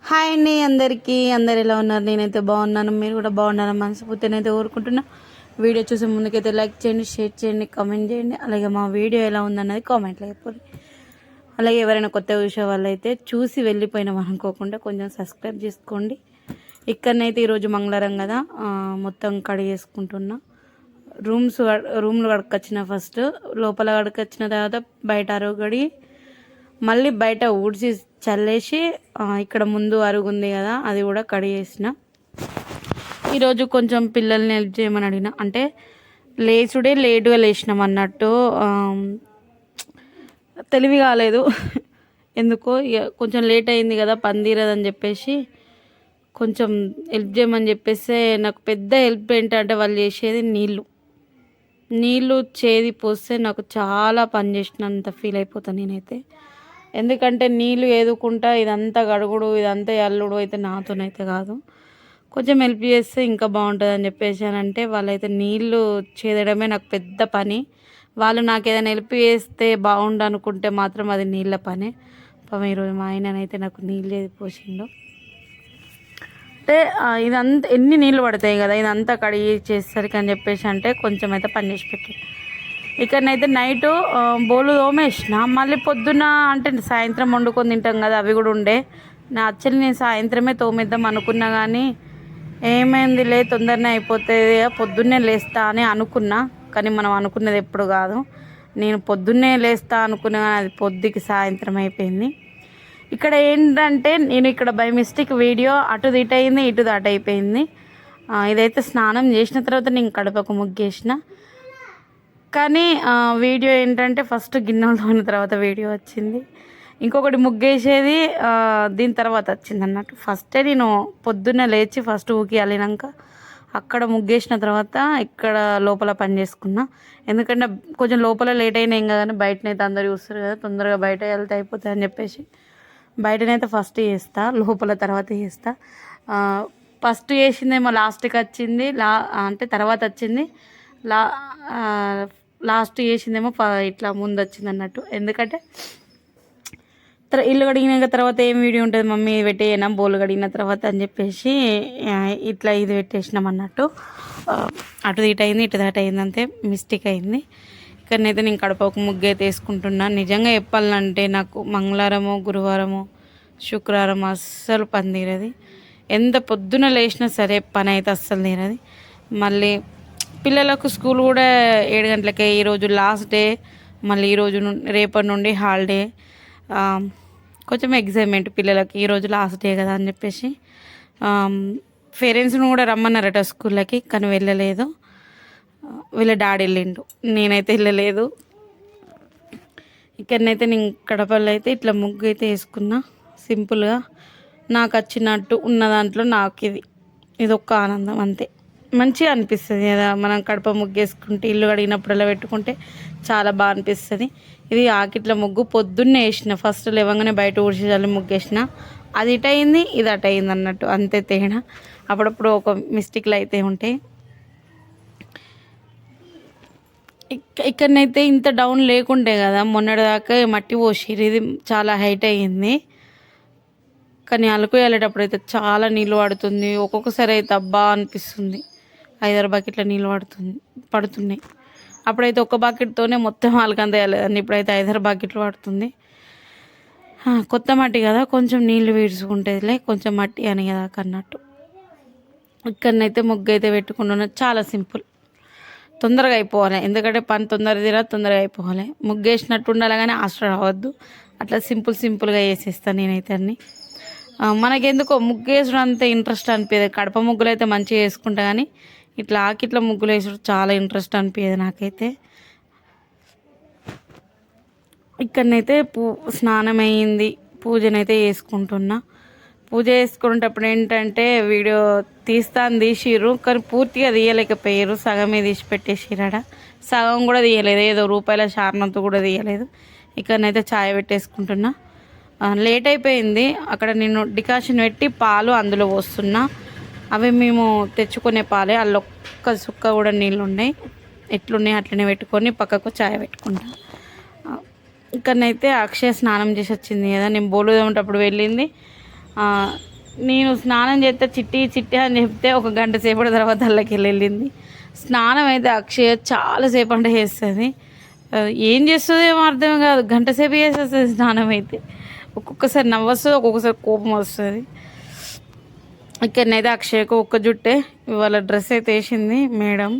Hi అండి అందరికీ. అందరు ఎలా ఉన్నారు? నేనైతే బాగున్నాను, మీరు కూడా బాగున్నారని మనస్ఫూర్తిని అయితే కోరుకుంటున్నా. వీడియో చూసే ముందుకైతే లైక్ చేయండి, షేర్ చేయండి, కామెంట్ చేయండి. అలాగే మా వీడియో ఎలా ఉందన్నది కామెంట్లో చెప్పండి. అలాగే ఎవరైనా కొత్త విషయం వాళ్ళు అయితే చూసి వెళ్ళిపోయినాం అనుకోకుండా కొంచెం సబ్స్క్రైబ్ చేసుకోండి. ఇక్కడనైతే ఈరోజు మంగళవారం కదా, మొత్తం కడిగేసుకుంటున్నా. రూమ్లు కడుకొచ్చిన ఫస్ట్, లోపల కడుకొచ్చిన తర్వాత బయట అరుగడి, మళ్ళీ బయట ఊడ్చి చల్లేసి ఇక్కడ ముందు అరుగు ఉంది కదా అది కూడా కడిగేసిన. ఈరోజు కొంచెం పిల్లల్ని హెల్ప్ చేయమని అడిగిన, అంటే లేచుడే లేటుగా లేచినాం అన్నట్టు, తెలివి కాలేదు ఎందుకో. ఇక కొంచెం లేట్ అయింది కదా పని తీరదని చెప్పేసి కొంచెం హెల్ప్ చేయమని చెప్పేస్తే, నాకు పెద్ద హెల్ప్ ఏంటంటే వాళ్ళు చేసేది నీళ్ళు చేది పోస్తే నాకు చాలా పని చేసినంత ఫీల్ అయిపోతాను నేనైతే. ఎందుకంటే నీళ్ళు ఏదుకుంటా ఇదంతా గడుగుడు ఇదంతా అల్లుడు అయితే నాతోనైతే కాదు. కొంచెం హెల్ప్ చేస్తే ఇంకా బాగుంటుంది అని చెప్పేసి అని అంటే, వాళ్ళైతే నీళ్ళు చేదడమే నాకు పెద్ద పని. వాళ్ళు నాకు ఏదైనా హెల్ప్ చేస్తే బాగుండు అనుకుంటే మాత్రం అది నీళ్ళ పనే. పాపం ఈరోజు మా ఆయననైతే నాకు నీళ్ళు చేది పోసిండు. అంటే ఇదంతా ఎన్ని నీళ్ళు పడతాయి కదా, ఇదంతా కడిగి చేసేసరికి అని చెప్పేసి అంటే కొంచెం అయితే పని చేసి పెట్టాను. ఇక్కడనైతే నైటు బోలు తోమేసిన, మళ్ళీ పొద్దున్న అంటే సాయంత్రం వండుకొని తింటాం కదా అవి కూడా ఉండే. యాక్చువల్లీ నేను సాయంత్రమే తోమేద్దాం అనుకున్నా, కానీ ఏమైంది లే తొందరనే అయిపోతుంది పొద్దున్నే లేస్తా అని అనుకున్నా. కానీ మనం అనుకున్నది ఎప్పుడు కాదు. నేను పొద్దున్నే లేస్తా అనుకున్నా కానీ అది పొద్దుకి సాయంత్రం అయిపోయింది. ఇక్కడ ఏంటంటే నేను ఇక్కడ బై మిస్టేక్ వీడియో అటు ఇటు అయింది, ఇటు దాట అయిపోయింది. ఇదైతే స్నానం చేసిన తర్వాత నేను కడపకు ముగ్గేసిన, కానీ వీడియో ఏంటంటే ఫస్ట్ గిన్నెలు తోమిన తర్వాత వీడియో వచ్చింది. ఇంకొకటి ముగ్గేసేది దీని తర్వాత వచ్చింది అన్నట్టు. ఫస్టే నేను పొద్దున్నే లేచి ఫస్ట్ ఊకి వెళ్ళినాక అక్కడ ముగ్గేసిన తర్వాత ఇక్కడ లోపల పని చేసుకున్నా. ఎందుకంటే కొంచెం లోపల లేట్ అయినా ఏం కానీ బయటనైతే అందరు చూస్తారు కదా, తొందరగా బయట వెళ్తే అయిపోతుంది అని చెప్పేసి బయటనైతే ఫస్ట్ చేస్తా, లోపల తర్వాత చేస్తా. ఫస్ట్ చేసిందేమో లాస్ట్కి వచ్చింది, అంటే తర్వాత వచ్చింది. లాస్ట్ చేసిందేమో ఇట్లా ముందు వచ్చింది అన్నట్టు. ఎందుకంటే ఇల్లు కడిగిన తర్వాత ఏం వీడియో ఉంటుంది మమ్మీ పెట్టేయనా బోలు కడిగిన తర్వాత అని చెప్పేసి ఇట్లా ఇది పెట్టేసినాం అన్నట్టు. అటు ఇటు అయింది, ఇటు దాట అయింది, అంతే మిస్టేక్ అయింది. ఇక్కడనైతే నేను కడపకు ముగ్గు అయితే వేసుకుంటున్నా. నిజంగా చెప్పాలంటే నాకు మంగళవారము, గురువారము, శుక్రవారం అస్సలు పని తీరది. ఎంత పొద్దున లేచినా సరే పని అయితే అస్సలు తీరది. మళ్ళీ పిల్లలకు స్కూల్ కూడా 7 గంటలకే. ఈరోజు లాస్ట్ డే, మళ్ళీ ఈరోజు రేపటి నుండి హాలిడే. కొంచెం ఎగ్జైట్మెంట్ పిల్లలకి, ఈరోజు లాస్ట్ డే కదా అని చెప్పేసి పేరెంట్స్ని కూడా రమ్మన్నారట స్కూళ్ళకి, కానీ వెళ్ళలేదు. వీళ్ళ డాడీ వెళ్ళిండు, నేనైతే వెళ్ళలేదు. ఇక్కడనైతే నేను కడపల్లో అయితే ఇట్లా ముగ్గు అయితే వేసుకున్నా సింపుల్గా. నాకు వచ్చినట్టు ఉన్న దాంట్లో నాకు ఇది ఒక్క ఆనందం అంతే. మంచిగా అనిపిస్తుంది కదా మనం కడప ముగ్గు వేసుకుంటే, ఇల్లు కడిగినప్పుడల్లా పెట్టుకుంటే చాలా బాగా అనిపిస్తుంది. ఇది ఆకిట్ల ముగ్గు పొద్దున్నే వేసిన, ఫస్ట్ లేవగానే బయట ఊడ్చి చల్లి ముగ్గు వేసిన. అది ఇటు అయింది, ఇది అటు అయింది అన్నట్టు, అంతే తేడా. అప్పుడప్పుడు ఒక మిస్టేక్లు అయితే ఉంటాయి. ఇక్కడనైతే ఇంత డౌన్ లేకుంటే కదా మొన్నటిదాకా మట్టి పోసిరు, ఇది చాలా హైట్ అయ్యింది. కానీ అలుకు వెళ్ళేటప్పుడు అయితే చాలా నీళ్ళు పడుతుంది. ఒక్కొక్కసారి అయితే అబ్బా అనిపిస్తుంది, 5-6 బకెట్ల నీళ్ళు పడుతున్నాయి. అప్పుడైతే ఒక బకెట్తోనే మొత్తం అలకంత వేయలేదండి, ఇప్పుడైతే 5-6 బకెట్లు పడుతుంది. కొత్త మట్టి కదా కొంచెం నీళ్ళు వీడ్చుకుంటేదిలే, కొంచెం మట్టి అని కదా అన్నట్టు. ఇక్కడనైతే ముగ్గు అయితే పెట్టుకుంటున్నా. చాలా సింపుల్, తొందరగా అయిపోవాలి. ఎందుకంటే పని తొందరగా అయిపోవాలి. ముగ్గు వేసినట్టు ఉండాలి కానీ ఆస్ట్ర రావద్దు. అట్లా సింపుల్గా వేసేస్తాను నేనైతే అన్నీ. మనకెందుకో ముగ్గు వేసడం అంత ఇంట్రెస్ట్ అనిపించదు. కడప ముగ్గులు అయితే మంచిగా వేసుకుంటా, కానీ ఇట్లా ఆకిట్ల ముగ్గులు వేసడం చాలా ఇంట్రెస్ట్ అనిపించదు నాకైతే. ఇక్కడనైతే స్నానం అయ్యింది, పూజనైతే చేసుకుంటున్నా. పూజ చేసుకునేటప్పుడు ఏంటంటే వీడియో తీసిర్రు, కానీ పూర్తిగా తీయలేకపోయారు, సగమే తీసి పెట్టేసిరాడ. సగం కూడా తీయలేదు, ఏదో రూపాయల శారణంతో కూడా తీయలేదు. ఇక్కడనైతే ఛాయ్ పెట్టేసుకుంటున్నా. లేట్ అయిపోయింది. అక్కడ నేను డికాషన్ పెట్టి పాలు అందులో పోస్తున్నా. అవి మేము తెచ్చుకునే పాలే, అందులో ఒక్క సుక్క కూడా నీళ్ళు ఉన్నాయి. ఎట్లున్నాయి అట్లనే పెట్టుకొని పక్కకు ఛాయ్ పెట్టుకుంటా. ఇక్కడనైతే అక్షయ స్నానం చేసి వచ్చింది కదా, నేను బోలు తోమేటప్పుడు వెళ్ళింది. నేను స్నానం చేస్తే చిట్టి చిట్టి అని చెప్తే ఒక గంట సేపటి తర్వాత అల్లకి వెళ్ళింది. స్నానం అయితే అక్షయ చాలాసేపు అంటే చేస్తుంది. ఏం చేస్తుందో ఏమో అర్థం కాదు, గంట సేపు చేసేస్తుంది స్నానం అయితే. ఒక్కొక్కసారి నవ్వొస్తుంది, ఒక్కొక్కసారి కోపం వస్తుంది. ఇక్కడనైతే అక్షయకు ఒక్క జుట్టే ఇవాళ డ్రెస్ అయితే వేసింది మేడం.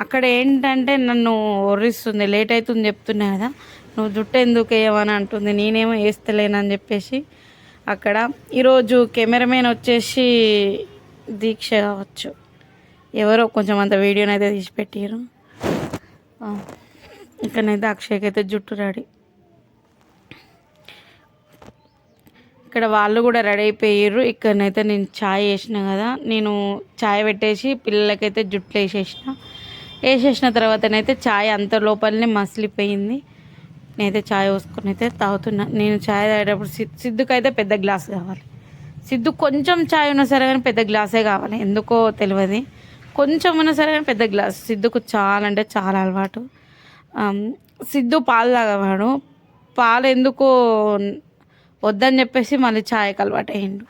అక్కడ ఏంటంటే నన్ను ఒర్రిస్తుంది, లేట్ అవుతుంది చెప్తున్నా కదా, నువ్వు జుట్టు ఎందుకు వేయమని అంటుంది. నేనేమో వేస్తలేనని చెప్పేసి అక్కడ. ఈరోజు కెమెరామెన్ వచ్చేసి దీక్ష కావచ్చు, ఎవరో కొంచెం అంత వీడియోని అయితే తీసి పెట్టారు. ఇక్కడనైతే అక్షయ్కి అయితే జుట్టు రెడీ. ఇక్కడ వాళ్ళు కూడా రెడీ అయిపోయారు. ఇక్కడనైతే నేను ఛాయ్ వేసిన కదా, నేను ఛాయ్ పెట్టేసి పిల్లలకైతే జుట్లు వేసేసిన తర్వాతనైతే ఛాయ్ అంత లోపలనే మసిలిపోయింది. నేనైతే ఛాయ్ పోసుకొని అయితే తాగుతున్నా. నేను ఛాయ్ తాగేటప్పుడు సిద్ధుకైతే పెద్ద గ్లాస్ కావాలి. సిద్ధు కొంచెం ఛాయ్ ఉన్నా సరే కానీ పెద్ద గ్లాసే కావాలి, ఎందుకో తెలియదు. కొంచెం ఉన్నా సరే కానీ పెద్ద గ్లాస్. సిద్ధుకు చాలా అంటే చాలా అలవాటు. సిద్ధు పాలు తాగవాడు, పాలు ఎందుకో వద్దని చెప్పేసి మళ్ళీ ఛాయ్కి అలవాటు అయ్యిండు.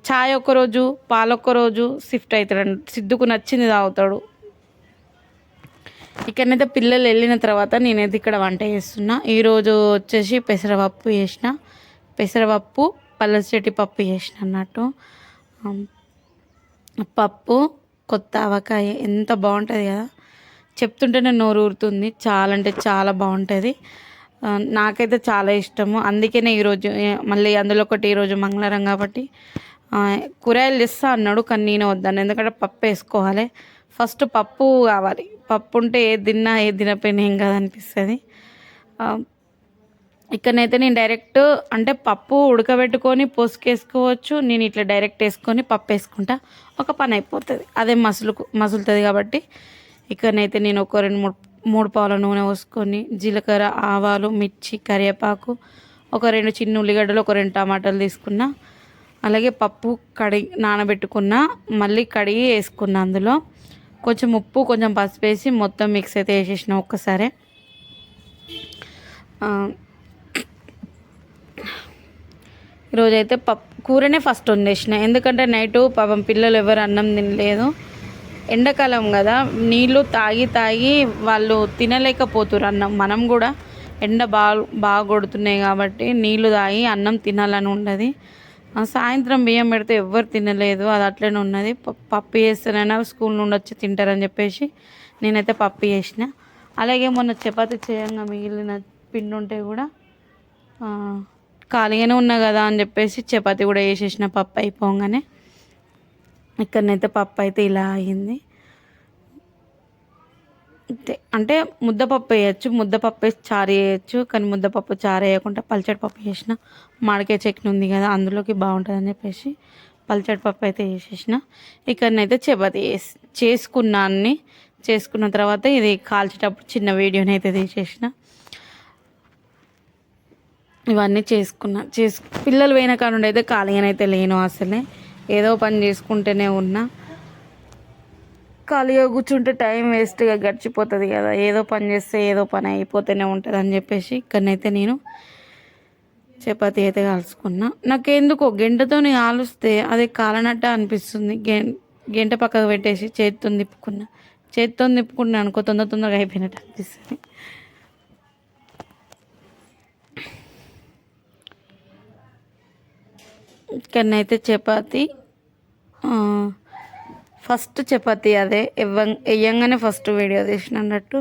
ఛాయ్ ఒక్కరోజు పాలు ఒక్కరోజు షిఫ్ట్ అవుతాడు. సిద్ధుకు నచ్చింది తాగుతాడు. ఇక్కడనైతే పిల్లలు వెళ్ళిన తర్వాత నేనైతే ఇక్కడ వంట చేస్తున్నా. ఈరోజు వచ్చేసి పెసరపప్పు చేసిన, పెసరపప్పు పల్లచెట్టి పప్పు చేసిన అన్నట్టు. పప్పు కొత్త ఆవకాయ ఎంత బాగుంటుంది కదా, చెప్తుంటేనే నోరు ఊరుతుంది. చాలా అంటే చాలా బాగుంటుంది, నాకైతే చాలా ఇష్టము. అందుకనే ఈరోజు మళ్ళీ అందులో ఒకటి ఈరోజు మంగళవారం కాబట్టి కూరగాయలు తెస్తా అన్నాడు, కానీ నేను వద్దాను. ఎందుకంటే పప్పు వేసుకోవాలి, ఫస్ట్ పప్పు కావాలి. పప్పు ఉంటే ఏది తినపోయినా ఏం కాదనిపిస్తుంది. ఇక్కడనైతే నేను డైరెక్ట్ అంటే పప్పు ఉడకబెట్టుకొని పోసుకేసుకోవచ్చు, నేను ఇట్లా డైరెక్ట్ వేసుకొని పప్పు వేసుకుంటా, ఒక పని అయిపోతుంది. అదే మసులుతుంది కాబట్టి ఇక్కడనైతే నేను ఒక 2-3 పావుల నూనె పోసుకొని జీలకర్ర, ఆవాలు, మిర్చి, కరివేపాకు, ఒక 2 చిన్న ఉల్లిగడ్డలు, ఒక 2 టమాటాలు తీసుకున్నా. అలాగే పప్పు నానబెట్టుకున్నా, మళ్ళీ కడిగి వేసుకున్నా. అందులో కొంచెం ఉప్పు, కొంచెం పసుపు వేసి మొత్తం మిక్స్ అయితే వేసేసిన ఒక్కసారి. ఈరోజైతే కూరనే ఫస్ట్ వండేసిన, ఎందుకంటే నైటు పాపం పిల్లలు ఎవరు అన్నం తినలేదు. ఎండాకాలం కదా, నీళ్ళు తాగి వాళ్ళు తినలేకపోతున్నారు అన్నం. మనం కూడా ఎండ బాగా కొడుతున్నాయి కాబట్టి నీళ్ళు తాగి అన్నం తినాలని ఉండదు. సాయంత్రం బియ్యం పెడితే ఎవ్వరు తినలేదు, అది అట్లనే ఉన్నది. పప్పు చేస్తేనైనా స్కూల్ నుండి వచ్చి తింటారని చెప్పేసి నేనైతే పప్పు చేసిన. అలాగే మొన్న చపాతీ చేయంగా మిగిలిన పిండి ఉంటే కూడా ఖాళీగానే ఉన్నా కదా అని చెప్పేసి చపాతీ కూడా వేసేసిన పప్పు అయిపోగానే. ఇక్కడనైతే పప్పు అయితే ఇలా అయింది. అంటే ముద్దపప్పు వేయచ్చు, ముద్దపప్పు వేసి చారు వేయచ్చు, కానీ ముద్దపప్పు చారు వేయకుండా పల్చడి పప్పు చేసిన. మామిడికాయ చట్నీ ఉంది కదా, అందులోకి బాగుంటుందని చెప్పేసి పల్చడి పప్పు అయితే వేసేసిన. ఇక్కడనైతే చపాతీ చేసుకున్న తర్వాత ఇది కాల్చేటప్పుడు చిన్న వీడియోని అయితే తీసేసిన. ఇవన్నీ పిల్లలు పోయిన కానుండి అయితే ఖాళీగానైతే లేను, అసలే ఏదో పని చేసుకుంటూనే ఉన్నా. ఖాళీగా కూర్చుంటే టైం వేస్ట్గా గడిచిపోతుంది కదా, ఏదో పని చేస్తే ఏదో పని అయిపోతూనే ఉంటుంది అని చెప్పేసి ఇక్కడనైతే నేను చపాతీ అయితే కాల్చుకున్నా. నాకెందుకో గంటతో కాలుస్తే అది కాలనట్ట అనిపిస్తుంది. గంట పక్కకు పెట్టేసి చేతితో తిప్పుకున్నా అనుకో తొందరగా అయిపోయినట్టు అనిపిస్తుంది. ఇక్కడనైతే చపాతీ ఫస్ట్ చపాతీ అదే వేయంగానే ఫస్ట్ వీడియో తీసిన అన్నట్టు.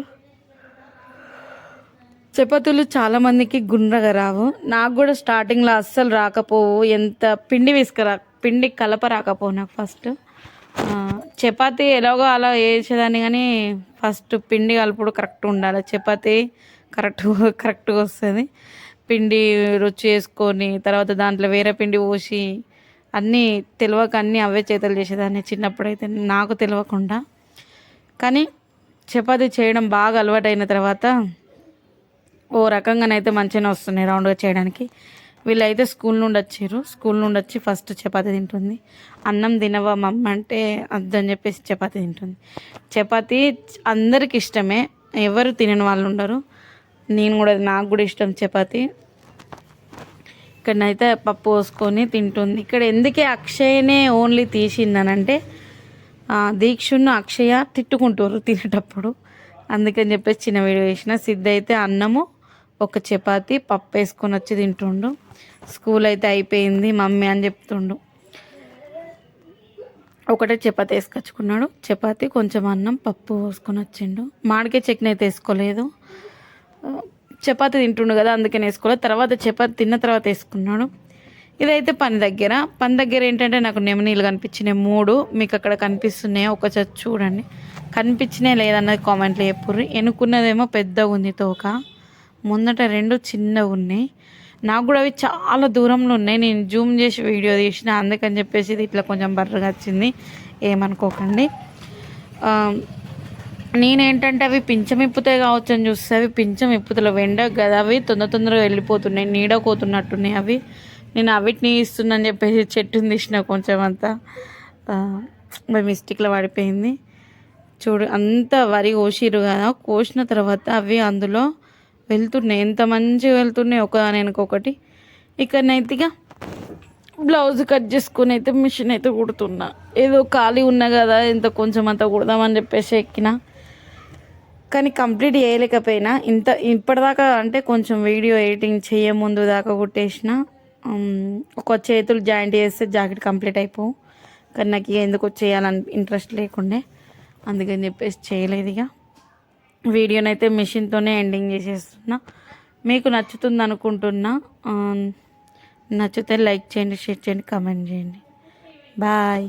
చపాతీలు చాలామందికి గుండ్రగా రావు, నాకు కూడా స్టార్టింగ్లో అస్సలు రాకపోవు. ఎంత పిండి కలప రాకపోవు నాకు ఫస్ట్. చపాతీ ఎలాగో అలా వేసేదాన్ని, కానీ ఫస్ట్ పిండి కలుపుడు కరెక్ట్ ఉండాలి. చపాతీ కరెక్ట్గా వస్తుంది. పిండి రుచి వేసుకొని తర్వాత దాంట్లో వేరే పిండి పోసి అన్నీ తెలియక అన్నీ అవే చేతులు చేసేదాన్ని చిన్నప్పుడైతే, నాకు తెలియకుండా. కానీ చపాతీ చేయడం బాగా అలవాటైన తర్వాత ఓ రకంగానైతే మంచిగానే వస్తున్నాయి రౌండ్గా చేయడానికి. వీళ్ళైతే స్కూల్ నుండి వచ్చి ఫస్ట్ చపాతీ తింటుంది. అన్నం తినవా మమ్మ అంటే అద్దని చెప్పేసి చపాతీ తింటుంది. చపాతీ అందరికి ఇష్టమే, ఎవరు తినని వాళ్ళు ఉండరు. నాకు కూడా ఇష్టం చపాతీ. ఇక్కడనైతే పప్పు పోసుకొని తింటుంది. ఇక్కడ ఎందుకే అక్షయనే ఓన్లీ తీసిందనంటే దీక్షున్న అక్షయ తిట్టుకుంటారు తినేటప్పుడు, అందుకని చెప్పేసి చిన్న వీడియో వేసిన. సిద్ధ అయితే అన్నము ఒక చపాతి పప్పు వేసుకొని వచ్చి తింటుండు. స్కూల్ అయితే అయిపోయింది మమ్మీ అని చెప్తుండు. ఒకటే చపాతి వేసుకొచ్చుకున్నాడు, చపాతి కొంచెం అన్నం పప్పు పోసుకొని వచ్చిండు. మామిడికాయ చట్నీ అయితే వేసుకోలేదు, చపాతి తింటుండు కదా అందుకని వేసుకోలేదు. తర్వాత చపాతి తిన్న తర్వాత వేసుకున్నాడు. ఇదైతే పని దగ్గర ఏంటంటే నాకు నెమనీళ్ళు కనిపించినాయి 3. మీకు అక్కడ కనిపిస్తున్నాయో ఒకసారి చూడండి, కనిపించినాయి లేదన్నది కామెంట్లో చెప్పుర్రి. ఎన్నుకున్నదేమో పెద్దగా ఉంది తోక, ముందట 2 చిన్నగా ఉన్నాయి. నాకు కూడా అవి చాలా దూరంలో ఉన్నాయి, నేను జూమ్ చేసి వీడియో తీసిన, అందుకని చెప్పేసి ఇది ఇట్లా కొంచెం బర్రగా వచ్చింది, ఏమనుకోకండి. నేనేంటంటే అవి పింఛం ఇప్పుతాయి కావచ్చు అని చూస్తే అవి పింఛం ఇప్పుతలేవు, ఎండకు కదా అవి తొందరగా వెళ్ళిపోతున్నాయి, నీడకోతున్నట్టున్నాయి అవి. నేను అవిటిని ఇస్తున్నాను చెప్పేసి చెట్టుని తీసిన కొంచెం అంతా బై మిస్టేక్లో పడిపోయింది. చూడు అంత వరి కోసిరు కదా, కోసిన తర్వాత అవి అందులో వెళ్తున్నాయి, ఎంత మంచిగా వెళ్తున్నాయి ఒకదాని వెనుకొకటి. ఇక్కడనైతే ఇక బ్లౌజ్ కట్ చేసుకుని అయితే మిషన్ అయితే కుడుతున్నా. ఏదో ఖాళీ ఉన్నా కదా ఎంత కొంచెం అంతా కుడదామని చెప్పేసి ఎక్కిన, కానీ కంప్లీట్ చేయలేకపోయినా. ఇప్పటిదాకా అంటే కొంచెం వీడియో ఎడిటింగ్ చేయముందు దాకా కుట్టేసిన. ఒక చేతులు జాయింట్ చేస్తే జాకెట్ కంప్లీట్ అయిపోవు, కానీ నాకు ఇక ఎందుకు చేయాలని ఇంట్రెస్ట్ లేకుండే, అందుకని చెప్పేసి చేయలేదు. ఇక వీడియోనైతే మిషన్తోనే ఎండింగ్ చేసేస్తున్నా. మీకు నచ్చుతుంది అనుకుంటున్నా. నచ్చితే లైక్ చేయండి, షేర్ చేయండి, కామెంట్ చేయండి. బాయ్.